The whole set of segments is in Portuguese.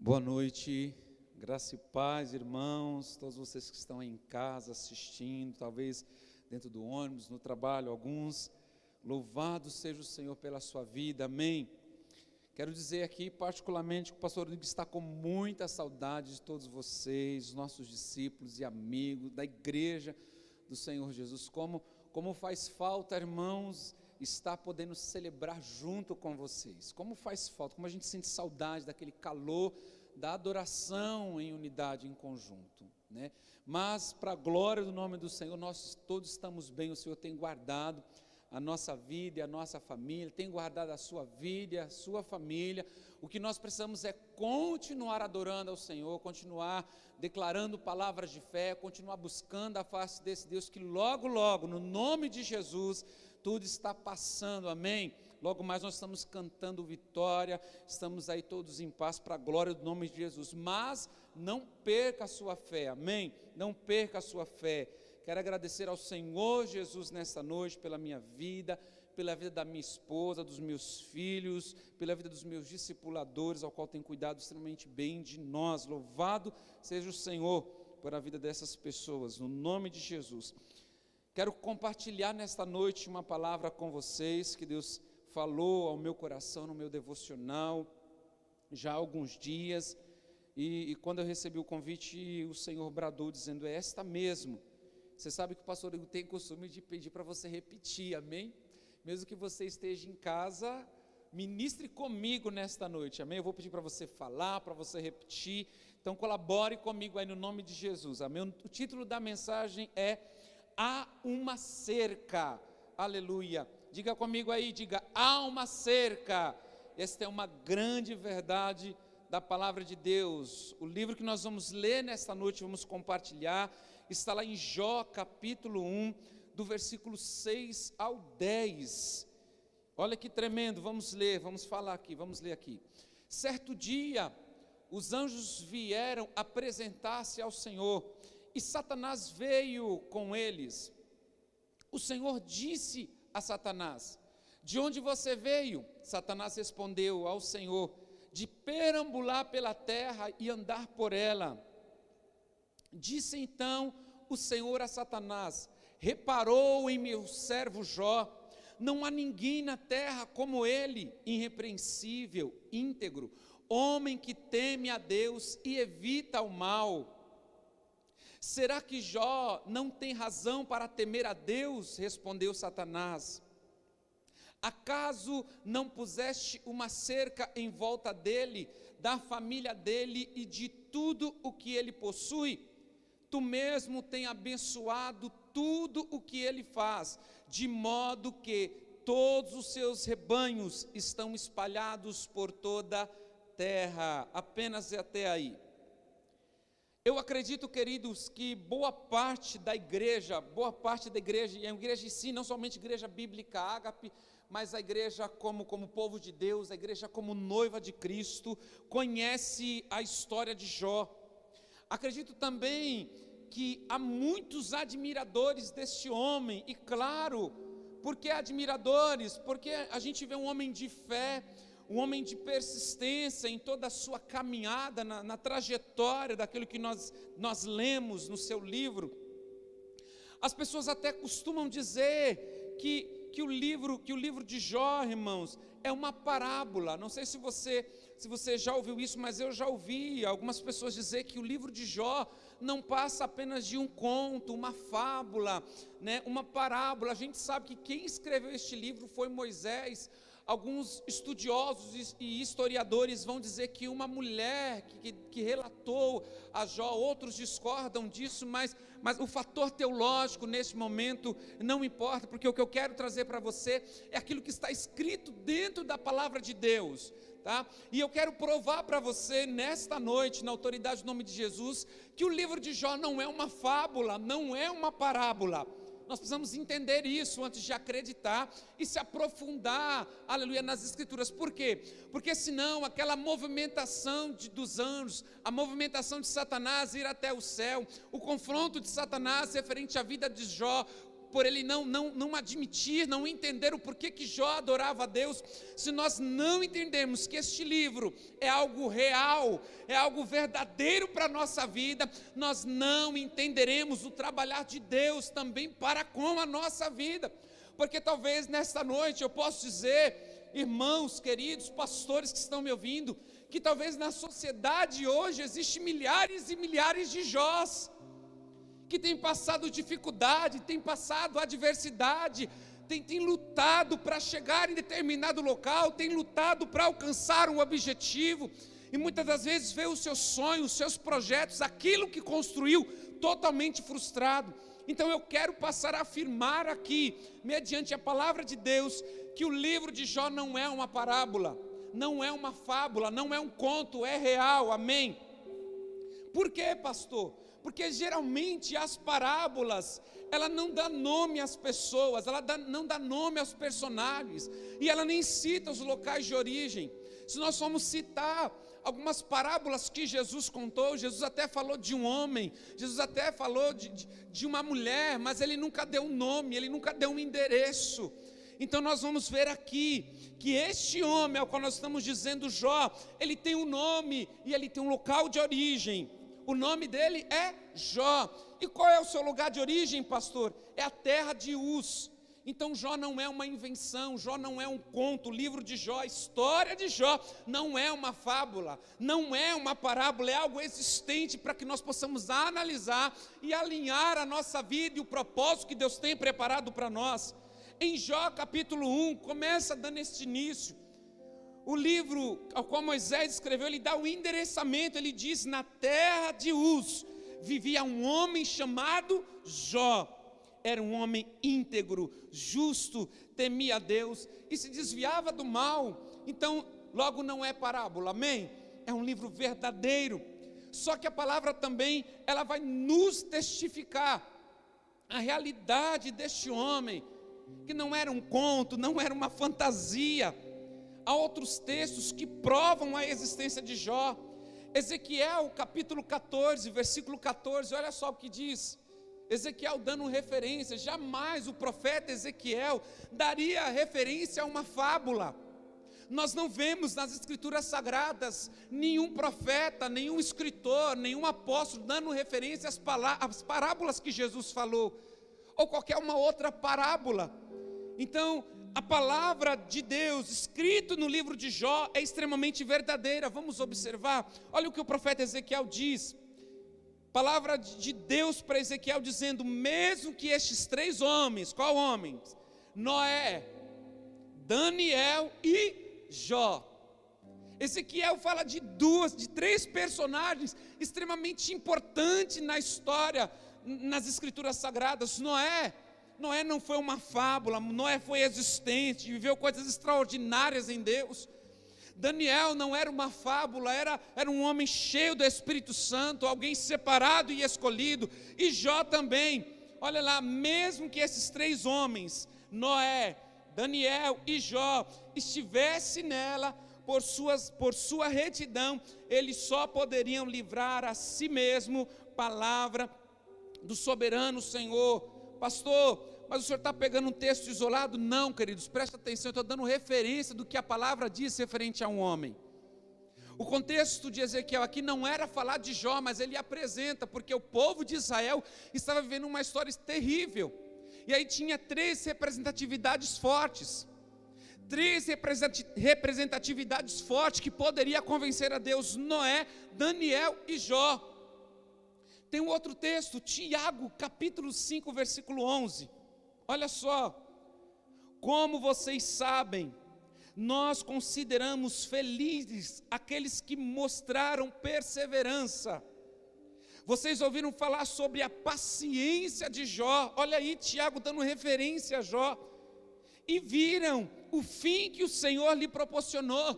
Boa noite, graça e paz, irmãos, todos vocês que estão aí em casa assistindo, talvez dentro do ônibus, no trabalho, alguns. Louvado seja o Senhor pela sua vida, amém. Quero dizer aqui particularmente que o pastor Rodrigo está com muita saudade de todos vocês, nossos discípulos e amigos da igreja do Senhor Jesus. Como faz falta, irmãos, estar podendo celebrar junto com vocês. Como faz falta, como a gente sente saudade daquele calor da adoração em unidade, em conjunto, né? Mas para a glória do nome do Senhor, nós todos estamos bem. O Senhor tem guardado a nossa vida e a nossa família, tem guardado a sua vida e a sua família. O que nós precisamos é continuar adorando ao Senhor, continuar declarando palavras de fé, continuar buscando a face desse Deus que logo, logo, no nome de Jesus, tudo está passando, amém? Logo mais nós estamos cantando vitória, estamos aí todos em paz para a glória do nome de Jesus, mas não perca a sua fé, amém? Não perca a sua fé. Quero agradecer ao Senhor Jesus nesta noite pela minha vida, pela vida da minha esposa, dos meus filhos, pela vida dos meus discipuladores, ao qual tem cuidado extremamente bem de nós. Louvado seja o Senhor por a vida dessas pessoas, no nome de Jesus. Quero compartilhar nesta noite uma palavra com vocês, que Deus falou ao meu coração, no meu devocional, já há alguns dias, e quando eu recebi o convite, o Senhor bradou dizendo, é esta mesmo. Você sabe que o pastor Rodrigo tem costume de pedir para você repetir, amém? Mesmo que você esteja em casa, ministre comigo nesta noite, amém? Eu vou pedir para você falar, para você repetir, então colabore comigo aí no nome de Jesus, amém? O título da mensagem é Há uma cerca, aleluia. Diga comigo aí, diga, há uma cerca. Esta é uma grande verdade da palavra de Deus. O livro que nós vamos ler nesta noite, vamos compartilhar, está lá em Jó, capítulo 1, do versículo 6 ao 10. Olha que tremendo, vamos ler, vamos falar aqui, vamos ler aqui. Certo dia, os anjos vieram apresentar-se ao Senhor, e Satanás veio com eles. O Senhor disse a Satanás, de onde você veio? Satanás respondeu ao Senhor, de perambular pela terra e andar por ela. Disse então o Senhor a Satanás, reparou em meu servo Jó, não há ninguém na terra como ele, irrepreensível, íntegro, homem que teme a Deus e evita o mal. Será que Jó não tem razão para temer a Deus? Respondeu Satanás. Acaso não puseste uma cerca em volta dele, da família dele e de tudo o que ele possui? Tu mesmo tem abençoado tudo o que ele faz, de modo que todos os seus rebanhos estão espalhados por toda a terra. Apenas até aí. Eu acredito, queridos, que boa parte da igreja, e a igreja em si, não somente a igreja bíblica Ágape, mas a igreja como povo de Deus, a igreja como noiva de Cristo, conhece a história de Jó. Acredito também que há muitos admiradores deste homem, e claro, por que admiradores? Porque a gente vê um homem de fé, um homem de persistência em toda a sua caminhada, na trajetória daquilo que nós lemos no seu livro. As pessoas até costumam dizer que o livro de Jó, irmãos, é uma parábola. Não sei se você já ouviu isso, mas eu já ouvi algumas pessoas dizer que o livro de Jó não passa apenas de um conto, uma fábula, né, uma parábola. A gente sabe que quem escreveu este livro foi Moisés. Alguns estudiosos e historiadores vão dizer que uma mulher que relatou a Jó, outros discordam disso, mas o fator teológico neste momento não importa, porque o que eu quero trazer para você é aquilo que está escrito dentro da palavra de Deus, tá? E eu quero provar para você nesta noite, na autoridade do nome de Jesus, que o livro de Jó não é uma fábula, não é uma parábola. Nós precisamos entender isso antes de acreditar e se aprofundar, aleluia, nas escrituras. Por quê? Porque senão aquela movimentação dos anjos, a movimentação de Satanás ir até o céu, o confronto de Satanás referente à vida de Jó, por ele não admitir, não entender o porquê que Jó adorava a Deus, se nós não entendermos que este livro é algo real, é algo verdadeiro para a nossa vida, nós não entenderemos o trabalhar de Deus também para com a nossa vida. Porque talvez nesta noite eu possa dizer, irmãos queridos, pastores que estão me ouvindo, que talvez na sociedade hoje existem milhares e milhares de Jós, que tem passado dificuldade, tem passado adversidade, tem lutado para chegar em determinado local, tem lutado para alcançar um objetivo, e muitas das vezes vê os seus sonhos, os seus projetos, aquilo que construiu, totalmente frustrado. Então eu quero passar a afirmar aqui, mediante a palavra de Deus, que o livro de Jó não é uma parábola, não é uma fábula, não é um conto, é real, amém? Por quê, pastor? Porque geralmente as parábolas, ela não dá nome às pessoas, não dá nome aos personagens, e ela nem cita os locais de origem. Se nós formos citar algumas parábolas que Jesus contou, Jesus até falou de um homem, Jesus até falou de uma mulher, mas ele nunca deu um nome, ele nunca deu um endereço. Então nós vamos ver aqui, que este homem, ao qual nós estamos dizendo Jó, ele tem um nome, e ele tem um local de origem. O nome dele é Jó. E qual é o seu lugar de origem, pastor? É a terra de Uz. Então Jó não é uma invenção, Jó não é um conto, o livro de Jó, a história de Jó não é uma fábula, não é uma parábola, é algo existente para que nós possamos analisar e alinhar a nossa vida e o propósito que Deus tem preparado para nós. Em Jó capítulo 1, começa dando este início. O livro ao qual Moisés escreveu, ele dá o endereçamento, ele diz: na terra de Uz vivia um homem chamado Jó. Era um homem íntegro, justo, temia a Deus e se desviava do mal. Então, logo não é parábola, amém? É um livro verdadeiro. Só que a palavra também, ela vai nos testificar a realidade deste homem, que não era um conto, não era uma fantasia. Há outros textos que provam a existência de Jó. Ezequiel capítulo 14, versículo 14, olha só o que diz. Ezequiel dando referência, jamais o profeta Ezequiel daria referência a uma fábula. Nós não vemos nas escrituras sagradas nenhum profeta, nenhum escritor, nenhum apóstolo dando referência às parábolas que Jesus falou, ou qualquer uma outra parábola. Então, a palavra de Deus, escrito no livro de Jó, é extremamente verdadeira. Vamos observar, olha o que o profeta Ezequiel diz. Palavra de Deus para Ezequiel dizendo: mesmo que estes três homens, qual homens? Noé, Daniel e Jó. Ezequiel fala de três personagens extremamente importantes na história, nas escrituras sagradas. Noé não foi uma fábula, Noé foi existente, viveu coisas extraordinárias em Deus. Daniel não era uma fábula, era um homem cheio do Espírito Santo, alguém separado e escolhido. E Jó também, olha lá, mesmo que esses três homens, Noé, Daniel e Jó, estivessem nela, por sua retidão, eles só poderiam livrar a si mesmo, palavra do soberano Senhor. Pastor, mas o senhor está pegando um texto isolado? Não, queridos, presta atenção, eu estou dando referência do que a palavra diz referente a um homem. O contexto de Ezequiel aqui não era falar de Jó, mas ele apresenta, porque o povo de Israel estava vivendo uma história terrível, e aí tinha três representatividades fortes, que poderia convencer a Deus: Noé, Daniel e Jó. Tem um outro texto, Tiago capítulo 5, versículo 11, olha só: como vocês sabem, nós consideramos felizes aqueles que mostraram perseverança. Vocês ouviram falar sobre a paciência de Jó, olha aí Tiago dando referência a Jó, e viram o fim que o Senhor lhe proporcionou.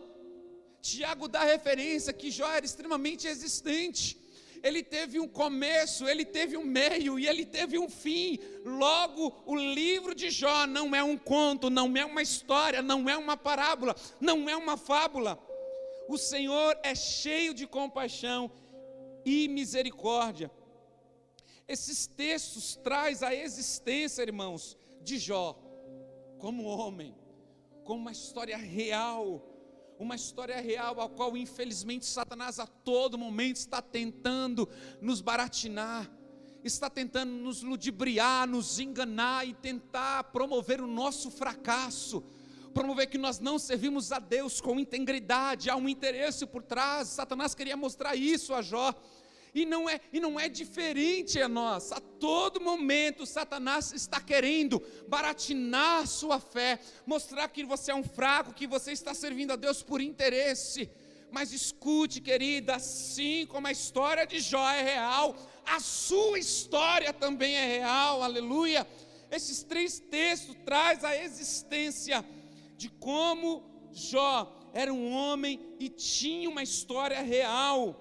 Tiago dá referência que Jó era extremamente existente, ele teve um começo, ele teve um meio e ele teve um fim. Logo, o livro de Jó não é um conto, não é uma história, não é uma parábola, não é uma fábula. O Senhor é cheio de compaixão e misericórdia. Esses textos trazem a existência, irmãos, de Jó, como homem, como uma história real a qual infelizmente Satanás a todo momento está tentando nos baratinar, está tentando nos ludibriar, nos enganar e tentar promover o nosso fracasso, promover que nós não servimos a Deus com integridade, há um interesse por trás. Satanás queria mostrar isso a Jó, e não é diferente a nós. A todo momento Satanás está querendo baratinar sua fé, mostrar que você é um fraco, que você está servindo a Deus por interesse. Mas escute, querida, assim como a história de Jó é real, a sua história também é real, aleluia. Esses 3 textos trazem a existência de como Jó era um homem e tinha uma história real.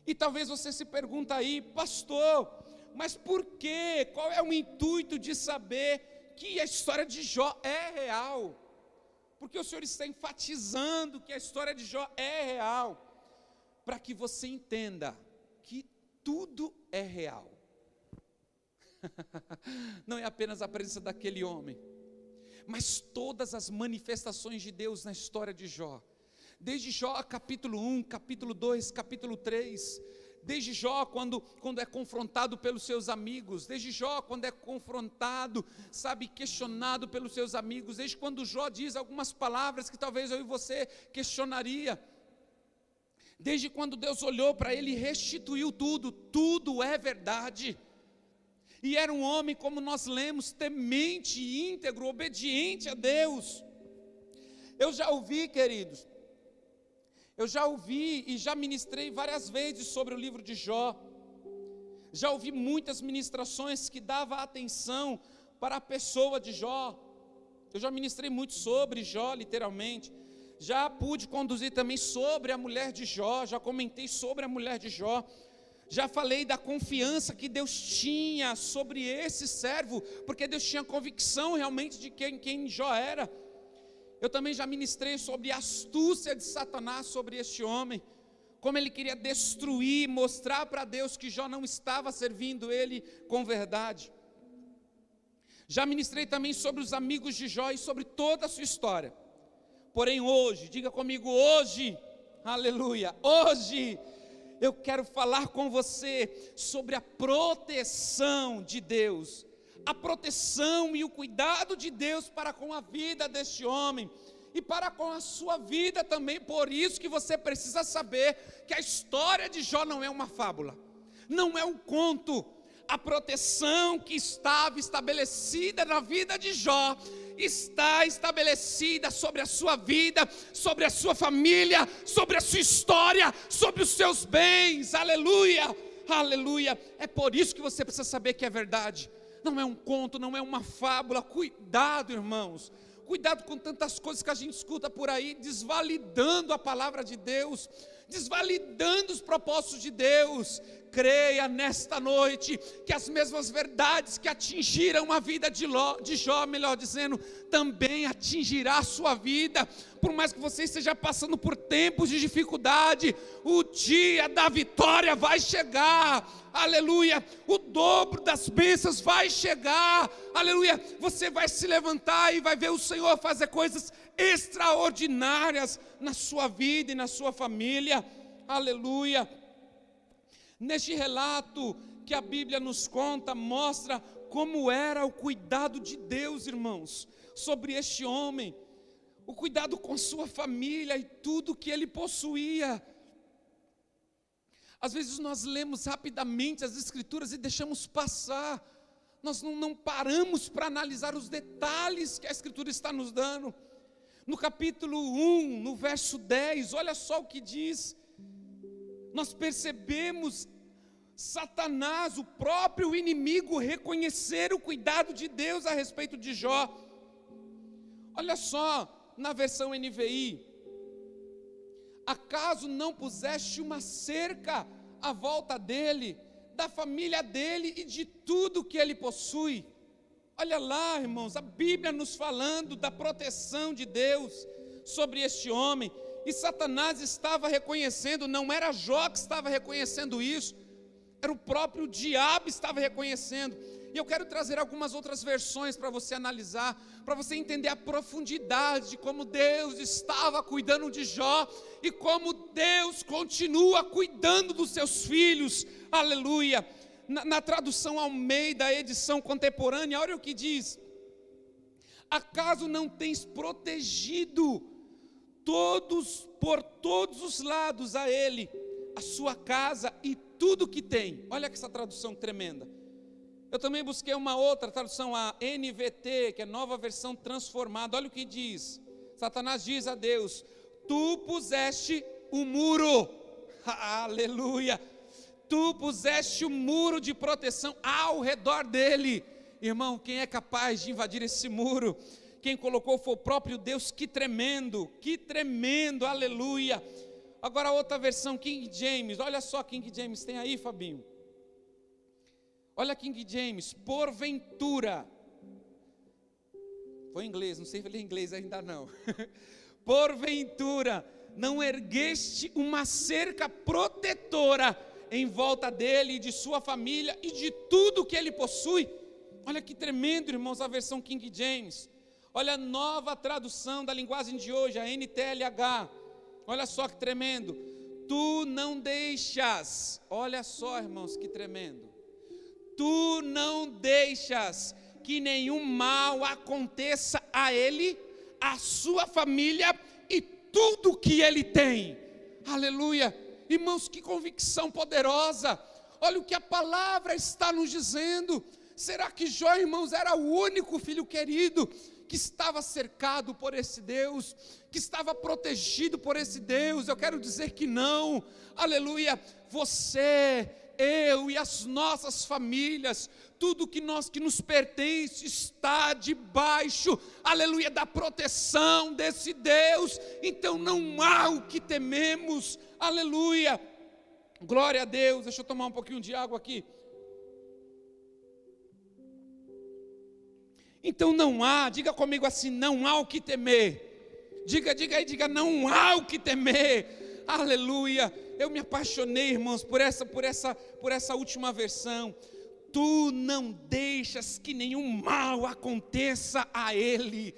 E talvez você se pergunte aí, pastor, mas por quê? Qual é o intuito de saber que a história de Jó é real? Porque o Senhor está enfatizando que a história de Jó é real, para que você entenda que tudo é real. Não é apenas a presença daquele homem, mas todas as manifestações de Deus na história de Jó. Desde Jó capítulo 1, capítulo 2, capítulo 3, desde Jó quando é confrontado pelos seus amigos, desde Jó quando é confrontado, questionado pelos seus amigos, desde quando Jó diz algumas palavras que talvez eu e você questionaria, desde quando Deus olhou para ele e restituiu tudo é verdade. E era um homem, como nós lemos, temente, íntegro, obediente a Deus. Eu já ouvi, queridos, e já ministrei várias vezes sobre o livro de Jó. Já ouvi muitas ministrações que davam atenção para a pessoa de Jó. Eu já ministrei muito sobre Jó, literalmente. Já pude conduzir também sobre a mulher de Jó, já comentei sobre a mulher de Jó. Já falei da confiança que Deus tinha sobre esse servo, porque Deus tinha convicção realmente de quem Jó era. Eu também já ministrei sobre a astúcia de Satanás sobre este homem, como ele queria destruir, mostrar para Deus que Jó não estava servindo ele com verdade. Já ministrei também sobre os amigos de Jó e sobre toda a sua história. Porém hoje, diga comigo, hoje, aleluia, hoje eu quero falar com você sobre a proteção de Deus, a proteção e o cuidado de Deus para com a vida deste homem e para com a sua vida também. Por isso que você precisa saber que a história de Jó não é uma fábula, não é um conto. A proteção que estava estabelecida na vida de Jó está estabelecida sobre a sua vida, sobre a sua família, sobre a sua história, sobre os seus bens, aleluia, aleluia. É por isso que você precisa saber que é verdade. Não é um conto, não é uma fábula. Cuidado, irmãos, cuidado com tantas coisas que a gente escuta por aí, desvalidando a palavra de Deus, desvalidando os propósitos de Deus. Creia nesta noite que as mesmas verdades que atingiram a vida de Jó, melhor dizendo, também atingirá a sua vida. Por mais que você esteja passando por tempos de dificuldade, o dia da vitória vai chegar, aleluia. O dobro das bênçãos vai chegar, aleluia. Você vai se levantar e vai ver o Senhor fazer coisas extraordinárias na sua vida e na sua família, aleluia. Neste relato que a Bíblia nos conta, mostra como era o cuidado de Deus, irmãos, sobre este homem, o cuidado com sua família e tudo que ele possuía. Às vezes nós lemos rapidamente as Escrituras e deixamos passar, nós não paramos para analisar os detalhes que a Escritura está nos dando. No capítulo 1, no verso 10, olha só o que diz. Nós percebemos Satanás, o próprio inimigo, reconhecer o cuidado de Deus a respeito de Jó. Olha só, na versão NVI: acaso não puseste uma cerca à volta dele, da família dele e de tudo que ele possui? Olha lá, irmãos, a Bíblia nos falando da proteção de Deus sobre este homem. E Satanás estava reconhecendo, não era Jó que estava reconhecendo isso, Era o próprio diabo que estava reconhecendo. E eu quero trazer algumas outras versões para você analisar, para você entender a profundidade de como Deus estava cuidando de Jó e como Deus continua cuidando dos seus filhos. Aleluia. Na tradução Almeida, edição contemporânea, olha o que diz: acaso não tens protegido por todos os lados a ele, a sua casa e tudo que tem? Olha que essa tradução tremenda. Eu também busquei uma outra tradução, a NVT, que é Nova Versão Transformada. Olha o que diz. Satanás diz a Deus: tu puseste o muro, aleluia, tu puseste o muro de proteção ao redor dele. Irmão, quem é capaz de invadir esse muro? Quem colocou foi o próprio Deus. Que tremendo, aleluia. Agora outra versão, King James. Olha só, King James, tem aí, Fabinho? Olha King James: porventura, foi em inglês, não sei se ler inglês ainda não. Porventura, não ergueste uma cerca protetora em volta dele e de sua família e de tudo que ele possui? Olha que tremendo, irmãos, a versão King James. Olha a nova tradução da linguagem de hoje, a NTLH. Olha só que tremendo. Tu não deixas, olha só, irmãos, que tremendo. Tu não deixas que nenhum mal aconteça a ele, a sua família e tudo que ele tem. Aleluia. Irmãos, que convicção poderosa. Olha o que a palavra está nos dizendo. Será que Jó, irmãos, era o único filho querido que estava cercado por esse Deus, que estava protegido por esse Deus? Eu quero dizer que não. Aleluia. Você, eu e as nossas famílias, tudo que nos pertence está debaixo, aleluia, da proteção desse Deus. Então não há o que tememos, aleluia, glória a Deus. Deixa eu tomar um pouquinho de água aqui. Então não há, diga comigo assim, não há o que temer. Diga aí, não há o que temer, aleluia. Eu me apaixonei, irmãos, por essa última versão. Tu não deixas que nenhum mal aconteça a ele.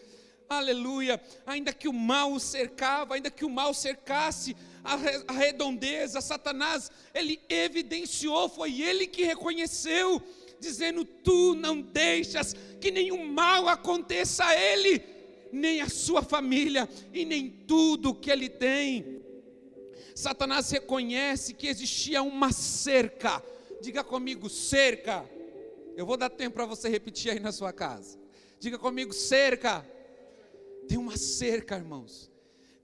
Aleluia. Ainda que o mal o cercava, ainda que o mal cercasse a redondeza, Satanás, ele evidenciou, foi ele que reconheceu, dizendo: tu não deixas que nenhum mal aconteça a ele, nem a sua família e nem tudo que ele tem. Satanás reconhece que existia uma cerca. Diga comigo, cerca. Eu vou dar tempo para você repetir aí na sua casa. Diga comigo, cerca. Tem uma cerca, irmãos.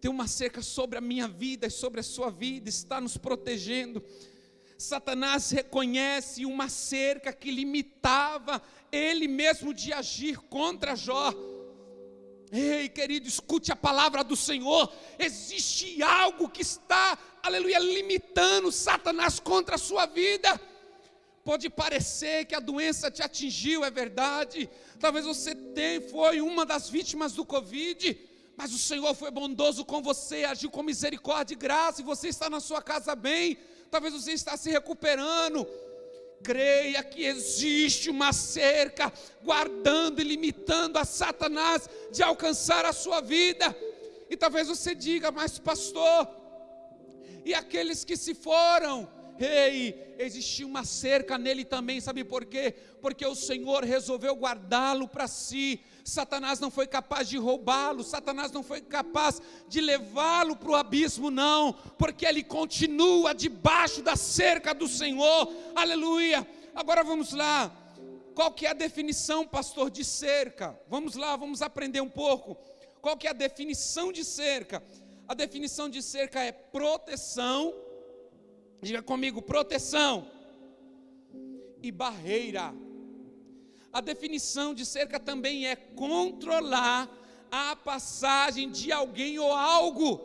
Tem uma cerca sobre a minha vida e sobre a sua vida, está nos protegendo. Satanás reconhece uma cerca que limitava ele mesmo de agir contra Jó. Ei, querido, escute a palavra do Senhor. Existe algo que está, aleluia, limitando Satanás contra a sua vida. Pode parecer que a doença te atingiu, é verdade. Talvez você foi uma das vítimas do Covid, mas o Senhor foi bondoso com você, agiu com misericórdia e graça, e você está na sua casa bem. Talvez você está se recuperando. Creia que existe uma cerca guardando e limitando a Satanás de alcançar a sua vida. E talvez você diga: mas pastor, e aqueles que se foram? Ei, existia uma cerca nele também, sabe por quê? Porque o Senhor resolveu guardá-lo para si. Satanás não foi capaz de roubá-lo, Satanás não foi capaz de levá-lo para o abismo, não, porque ele continua debaixo da cerca do Senhor, aleluia. Agora vamos lá, qual que é a definição, pastor, de cerca? Vamos lá, vamos aprender um pouco. Qual que é a definição de cerca? A definição de cerca é proteção, diga comigo, proteção e barreira. A definição de cerca também é controlar a passagem de alguém ou algo.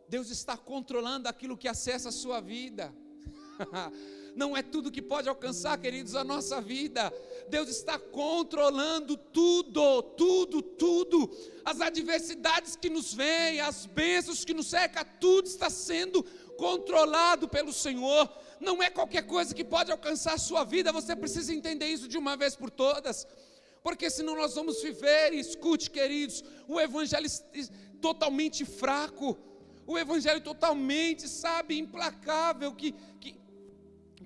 Deus está controlando aquilo que acessa a sua vida. não é tudo que pode alcançar, queridos, a nossa vida. Deus está controlando tudo, tudo, tudo. As adversidades que nos vêm, as bênçãos que nos cercam, tudo está sendo controlado pelo Senhor. Não é qualquer coisa que pode alcançar a sua vida. Você precisa entender isso de uma vez por todas, porque senão nós vamos viver, e escute, queridos, o evangelho totalmente fraco, o evangelho totalmente, implacável, que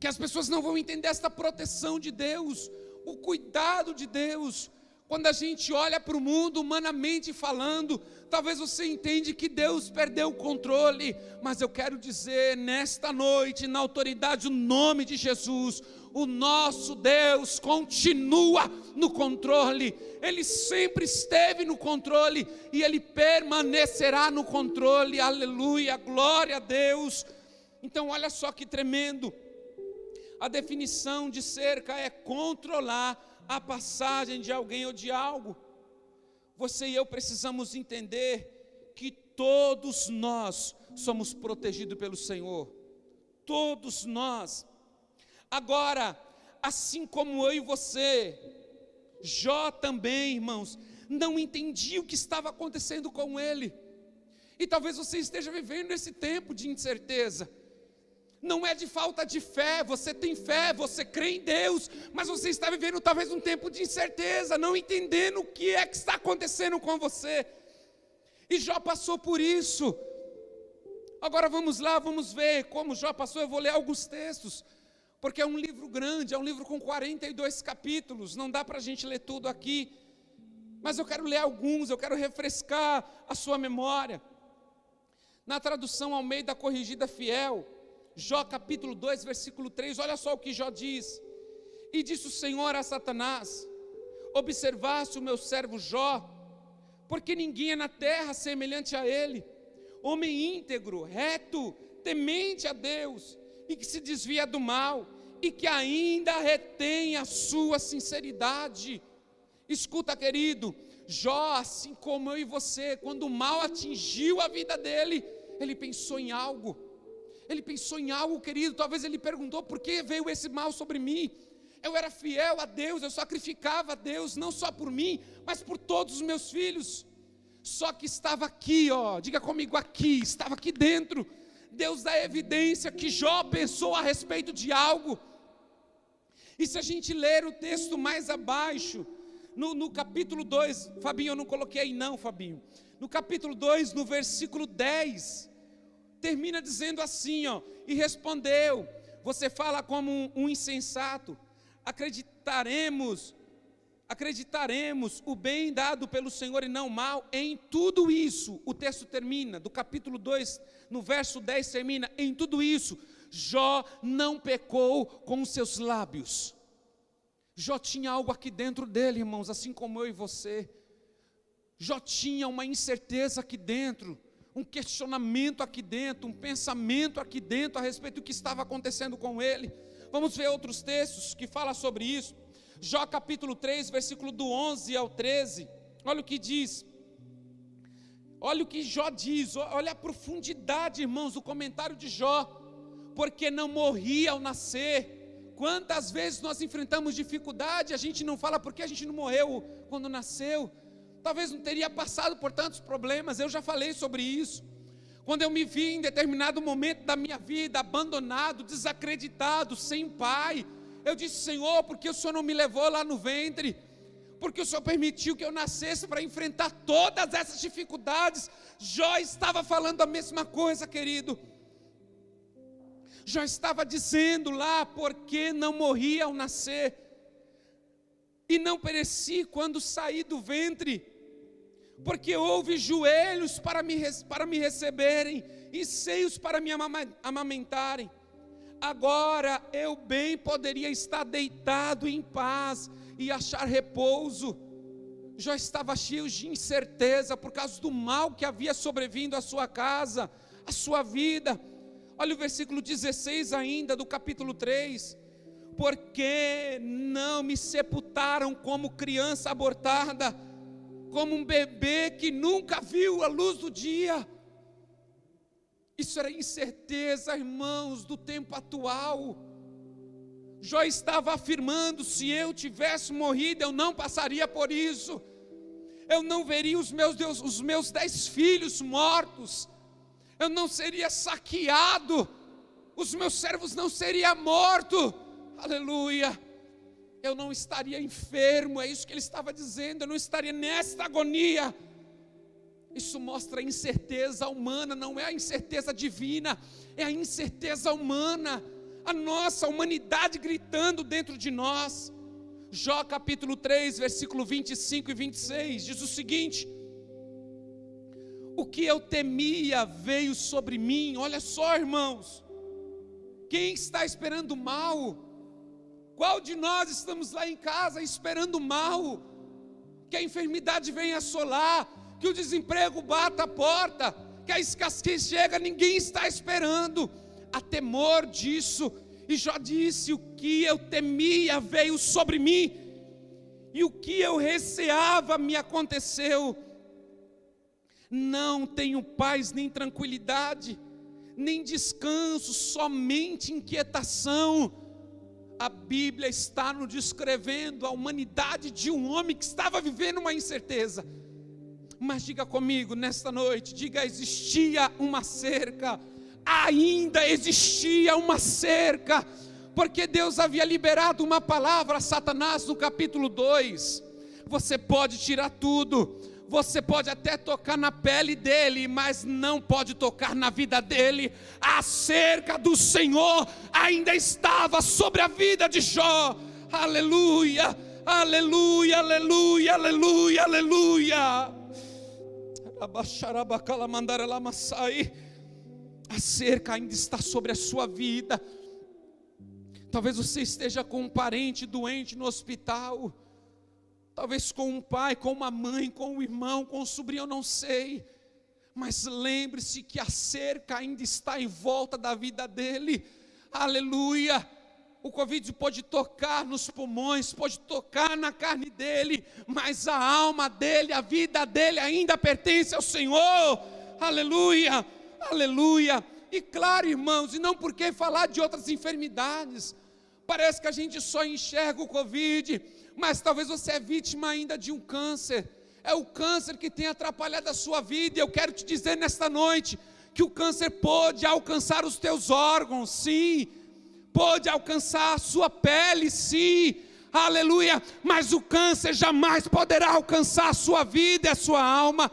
as pessoas não vão entender esta proteção de Deus, o cuidado de Deus. Quando a gente olha para o mundo, humanamente falando, talvez você entenda que Deus perdeu o controle, mas eu quero dizer nesta noite, na autoridade, no nome de Jesus, o nosso Deus continua no controle. Ele sempre esteve no controle e Ele permanecerá no controle. Aleluia, glória a Deus. Então olha só que tremendo. A definição de cerca é controlar a passagem de alguém ou de algo. Você e eu precisamos entender que todos nós somos protegidos pelo Senhor. Todos nós. Agora, assim como eu e você, Jó também, irmãos, não entendia o que estava acontecendo com ele. E talvez você esteja vivendo esse tempo de incerteza. Não é de falta de fé, você tem fé, você crê em Deus, mas você está vivendo talvez um tempo de incerteza, não entendendo o que é que está acontecendo com você. E Jó passou por isso. Agora vamos lá, vamos ver como Jó passou. Eu vou ler alguns textos, porque é um livro grande, é um livro com 42 capítulos, não dá para a gente ler tudo aqui, mas eu quero ler alguns, eu quero refrescar a sua memória. Na tradução Almeida Corrigida Fiel, Jó capítulo 2, versículo 3, olha só o que Jó diz. E disse o Senhor a Satanás: observaste o meu servo Jó, porque ninguém é na terra semelhante a ele, homem íntegro, reto, temente a Deus, e que se desvia do mal, e que ainda retém a sua sinceridade. Escuta, querido, Jó, assim como eu e você, quando o mal atingiu a vida dele, ele pensou em algo. Ele pensou em algo, querido. Talvez ele perguntou: por que veio esse mal sobre mim? Eu era fiel a Deus, eu sacrificava a Deus, não só por mim, mas por todos os meus filhos. Só que estava aqui, diga comigo, aqui, estava aqui dentro. Deus dá evidência que Jó pensou a respeito de algo. E se a gente ler o texto mais abaixo, no capítulo 2, Fabinho, eu não coloquei aí não, Fabinho. No capítulo 2, no versículo 10, termina dizendo assim, e respondeu: você fala como um insensato, acreditaremos o bem dado pelo Senhor e não o mal. Em tudo isso, o texto termina, do capítulo 2, no verso 10 termina: em tudo isso, Jó não pecou com os seus lábios. Jó tinha algo aqui dentro dele, irmãos, assim como eu e você. Jó tinha uma incerteza aqui dentro, um questionamento aqui dentro, um pensamento aqui dentro a respeito do que estava acontecendo com ele. Vamos ver outros textos que falam sobre isso. Jó capítulo 3, versículo do 11 ao 13, olha o que diz. Olha o que Jó diz, olha a profundidade, irmãos, do comentário de Jó. Porque não morria ao nascer. Quantas vezes nós enfrentamos dificuldade, a gente não fala porque a gente não morreu quando nasceu. Talvez não teria passado por tantos problemas, eu já falei sobre isso. Quando eu me vi em determinado momento da minha vida, abandonado, desacreditado, sem pai, eu disse: Senhor, por que o Senhor não me levou lá no ventre? Porque o Senhor permitiu que eu nascesse para enfrentar todas essas dificuldades. Jó estava falando a mesma coisa, querido. Jó estava dizendo lá: porque não morri ao nascer, e não pereci quando saí do ventre, porque houve joelhos para me receberem, e seios para me amamentarem. Agora eu bem poderia estar deitado em paz e achar repouso. Jó estava cheio de incerteza por causa do mal que havia sobrevindo à sua casa, à sua vida. Olha o versículo 16 ainda do capítulo 3. Porque não me sepultaram como criança abortada, como um bebê que nunca viu a luz do dia. Isso era incerteza, irmãos, do tempo atual. Jó estava afirmando: se eu tivesse morrido, eu não passaria por isso. Eu não veria os meus 10 filhos mortos. Eu não seria saqueado. Os meus servos não seriam mortos. Aleluia. Eu não estaria enfermo. É isso que ele estava dizendo. Eu não estaria nesta agonia. Isso mostra a incerteza humana. Não é a incerteza divina. É a incerteza humana. A nossa humanidade gritando dentro de nós. Jó capítulo 3, versículo 25 e 26, diz o seguinte: o que eu temia veio sobre mim. Olha só, irmãos, quem está esperando mal? Qual de nós estamos lá em casa esperando mal? Que a enfermidade venha assolar, que o desemprego bata a porta, que a escassez chega, ninguém está esperando. Há temor disso. E Jó disse: o que eu temia veio sobre mim, e o que eu receava me aconteceu. Não tenho paz nem tranquilidade, nem descanso, somente inquietação. A Bíblia está nos descrevendo a humanidade de um homem que estava vivendo uma incerteza. Mas diga comigo nesta noite, diga: existia uma cerca. Ainda existia uma cerca, porque Deus havia liberado uma palavra a Satanás no capítulo 2. Você pode tirar tudo, você pode até tocar na pele dele, mas não pode tocar na vida dele. A cerca do Senhor ainda estava sobre a vida de Jó. Aleluia, aleluia, aleluia, aleluia, aleluia. A cerca ainda está sobre a sua vida. Talvez você esteja com um parente doente no hospital, talvez com um pai, com uma mãe, com um irmão, com um sobrinho, eu não sei. Mas lembre-se que a cerca ainda está em volta da vida dele. Aleluia. O Covid pode tocar nos pulmões, pode tocar na carne dele, mas a alma dele, a vida dele ainda pertence ao Senhor. Aleluia. Aleluia. E claro, irmãos, e não porque falar de outras enfermidades, parece que a gente só enxerga o Covid, mas talvez você é vítima ainda de um câncer. É o câncer que tem atrapalhado a sua vida. E eu quero te dizer nesta noite que o câncer pode alcançar os teus órgãos, sim, pode alcançar a sua pele, sim, aleluia, mas o câncer jamais poderá alcançar a sua vida e a sua alma,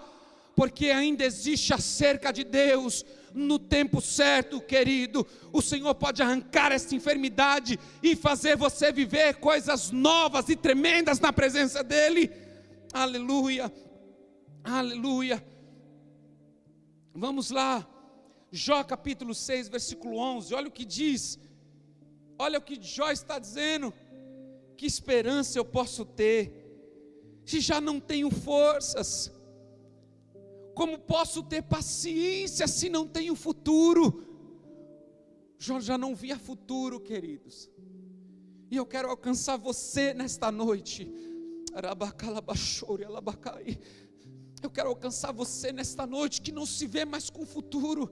porque ainda existe a cerca de Deus. No tempo certo, querido, o Senhor pode arrancar essa enfermidade e fazer você viver coisas novas e tremendas na presença dEle. Aleluia, aleluia. Vamos lá, Jó capítulo 6, versículo 11, olha o que diz, olha o que Jó está dizendo: que esperança eu posso ter, se já não tenho forças? Como posso ter paciência se não tenho futuro? Jó já não via futuro, queridos, e eu quero alcançar você nesta noite. Eu quero alcançar você nesta noite que não se vê mais com futuro,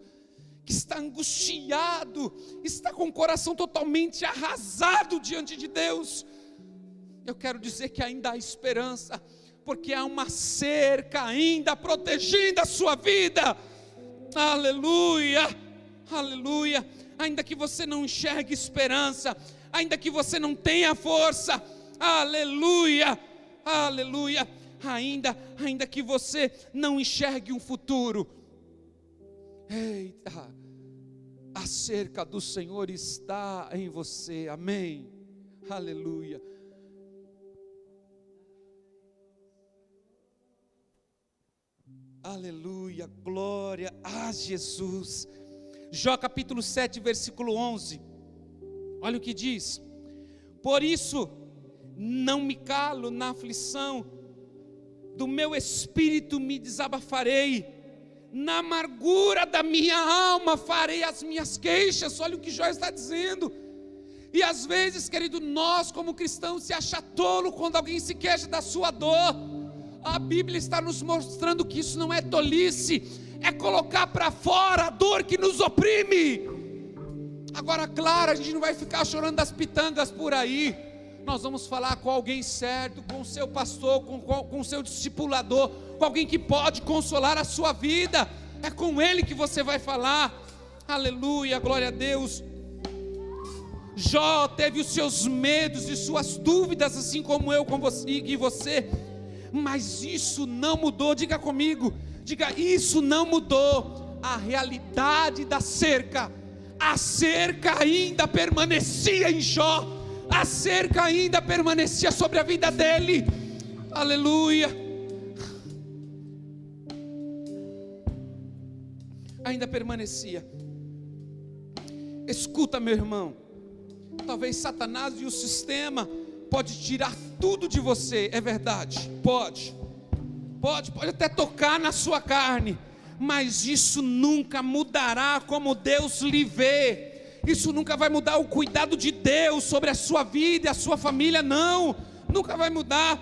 que está angustiado, está com o coração totalmente arrasado diante de Deus. Eu quero dizer que ainda há esperança, porque há uma cerca ainda protegendo a sua vida. Aleluia, aleluia. Ainda que você não enxergue esperança, ainda que você não tenha força, aleluia, aleluia, ainda que você não enxergue um futuro, eita, a cerca do Senhor está em você, amém, aleluia. Aleluia, glória a Jesus. Jó capítulo 7, versículo 11, olha o que diz: por isso não me calo na aflição, do meu espírito me desabafarei, na amargura da minha alma farei as minhas queixas. Olha o que Jó está dizendo. E às vezes, querido, nós como cristãos se acha tolo quando alguém se queixa da sua dor. A Bíblia está nos mostrando que isso não é tolice, é colocar para fora a dor que nos oprime. Agora, claro, a gente não vai ficar chorando das pitangas por aí. Nós vamos falar com alguém certo, com o seu pastor, com o seu discipulador, com alguém que pode consolar a sua vida. É com ele que você vai falar. Aleluia, glória a Deus. Jó teve os seus medos e suas dúvidas, assim como eu, com você e você. Mas isso não mudou, diga comigo, diga, isso não mudou a realidade da cerca. A cerca ainda permanecia em Jó, a cerca ainda permanecia sobre a vida dele, aleluia, ainda permanecia. Escuta, meu irmão, talvez Satanás e o sistema pode tirar tudo de você, é verdade, pode até tocar na sua carne, mas isso nunca mudará como Deus lhe vê. Isso nunca vai mudar o cuidado de Deus sobre a sua vida e a sua família, não, nunca vai mudar,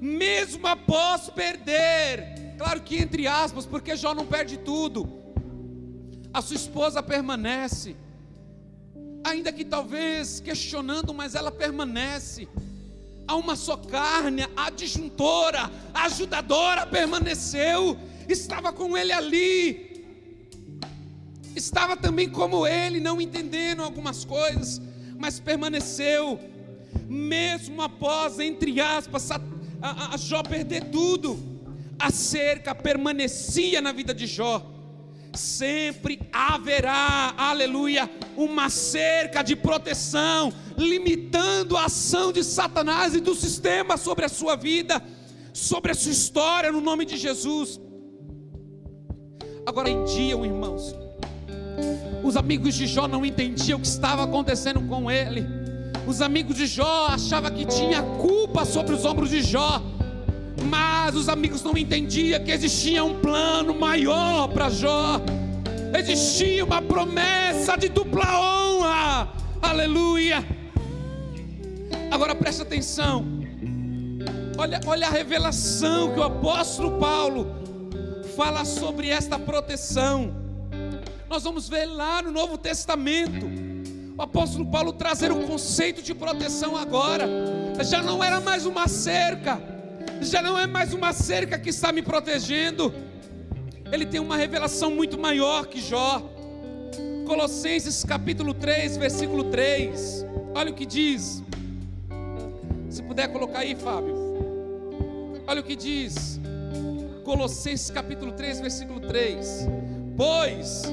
mesmo após perder, claro que entre aspas, porque Jó não perde tudo, a sua esposa permanece, ainda que talvez questionando, mas ela permanece, há uma só carne, a disjuntora, a ajudadora permaneceu, estava com ele ali, estava também como ele, não entendendo algumas coisas, mas permaneceu, mesmo após, entre aspas, a Jó perder tudo, a cerca permanecia na vida de Jó. Sempre haverá, aleluia, uma cerca de proteção, limitando a ação de Satanás e do sistema sobre a sua vida, sobre a sua história, no nome de Jesus. Agora entendiam, irmãos, os amigos de Jó não entendiam o que estava acontecendo com ele. Os amigos de Jó achavam que tinha culpa sobre os ombros de Jó, mas os amigos não entendiam que existia um plano maior para Jó, existia uma promessa de dupla honra, aleluia. Agora presta atenção, olha a revelação que o apóstolo Paulo fala sobre esta proteção. Nós vamos ver lá no Novo Testamento, o apóstolo Paulo trazer o conceito de proteção agora. Já não era mais uma cerca, já não é mais uma cerca que está me protegendo. Ele tem uma revelação muito maior que Jó. Colossenses capítulo 3, versículo 3, olha o que diz. Se puder colocar aí, Fábio, olha o que diz Colossenses capítulo 3, versículo 3: pois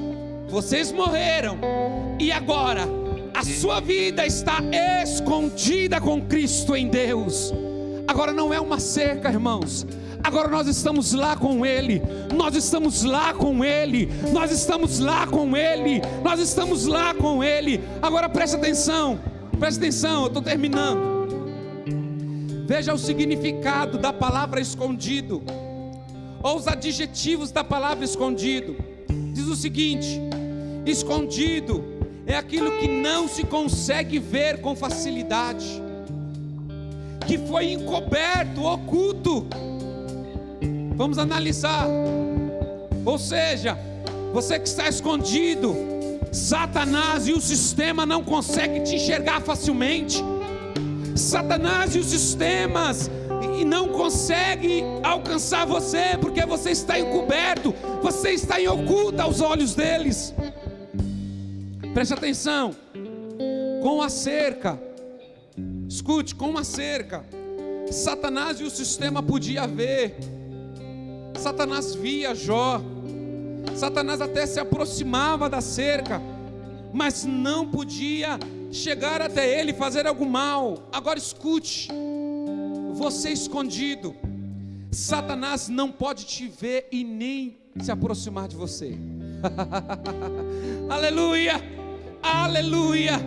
vocês morreram, e agora a sua vida está escondida com Cristo em Deus. Agora não é uma cerca, irmãos, agora nós estamos lá com Ele, nós estamos lá com Ele, nós estamos lá com Ele, nós estamos lá com Ele. Agora presta atenção, eu estou terminando. Veja o significado da palavra escondido, ou os adjetivos da palavra escondido. Diz o seguinte: escondido é aquilo que não se consegue ver com facilidade, que foi encoberto, oculto. Vamos analisar. Ou seja, você que está escondido, Satanás e o sistema não conseguem te enxergar facilmente. Satanás e os sistemas não conseguem alcançar você, porque você está encoberto, você está em oculto aos olhos deles. Preste atenção, com a cerca, escute, com a cerca, Satanás e o sistema podia ver. Satanás via Jó, Satanás até se aproximava da cerca, mas não podia chegar até ele e fazer algo mal. Agora escute, você escondido, Satanás não pode te ver e nem se aproximar de você. Aleluia, aleluia.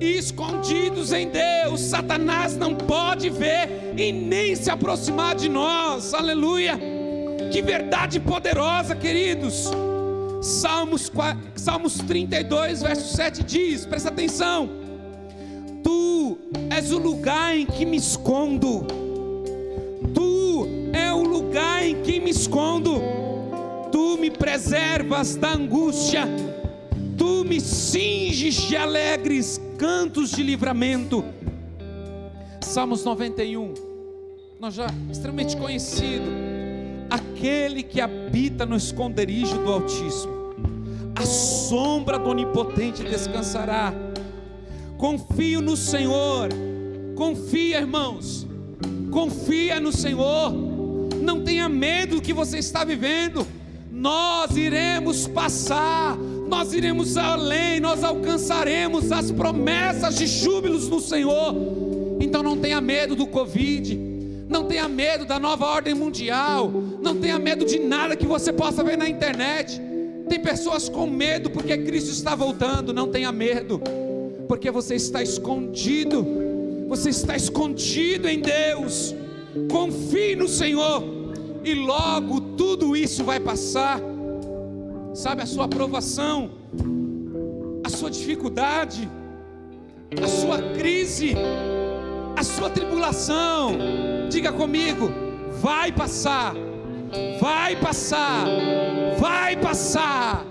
Escondidos em Deus, Satanás não pode ver e nem se aproximar de nós. Aleluia, que verdade poderosa, queridos. Salmos 32, verso 7 diz, presta atenção: tu és o lugar em que me escondo, tu é o lugar em que me escondo, tu me preservas da angústia, Tu me cinges de alegres cantos de livramento. Salmos 91, nós já extremamente conhecido. Aquele que habita no esconderijo do Altíssimo, a sombra do Onipotente descansará. Confio no Senhor. Confia, irmãos, confia no Senhor. Não tenha medo do que você está vivendo. Nós iremos passar, nós iremos além, nós alcançaremos as promessas de júbilos no Senhor. Então não tenha medo do Covid, não tenha medo da nova ordem mundial, não tenha medo de nada que você possa ver na internet. Tem pessoas com medo porque Cristo está voltando. Não tenha medo, porque você está escondido, você está escondido em Deus. Confie no Senhor, e logo tudo isso vai passar. Sabe, a sua aprovação, a sua dificuldade, a sua crise, a sua tribulação, diga comigo, vai passar, vai passar, vai passar,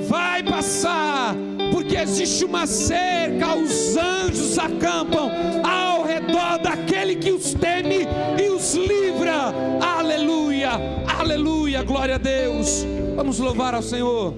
vai passar, porque existe uma cerca, os anjos acampam ao redor daquele que os teme e os livra. Aleluia, aleluia, glória a Deus. Vamos louvar ao Senhor.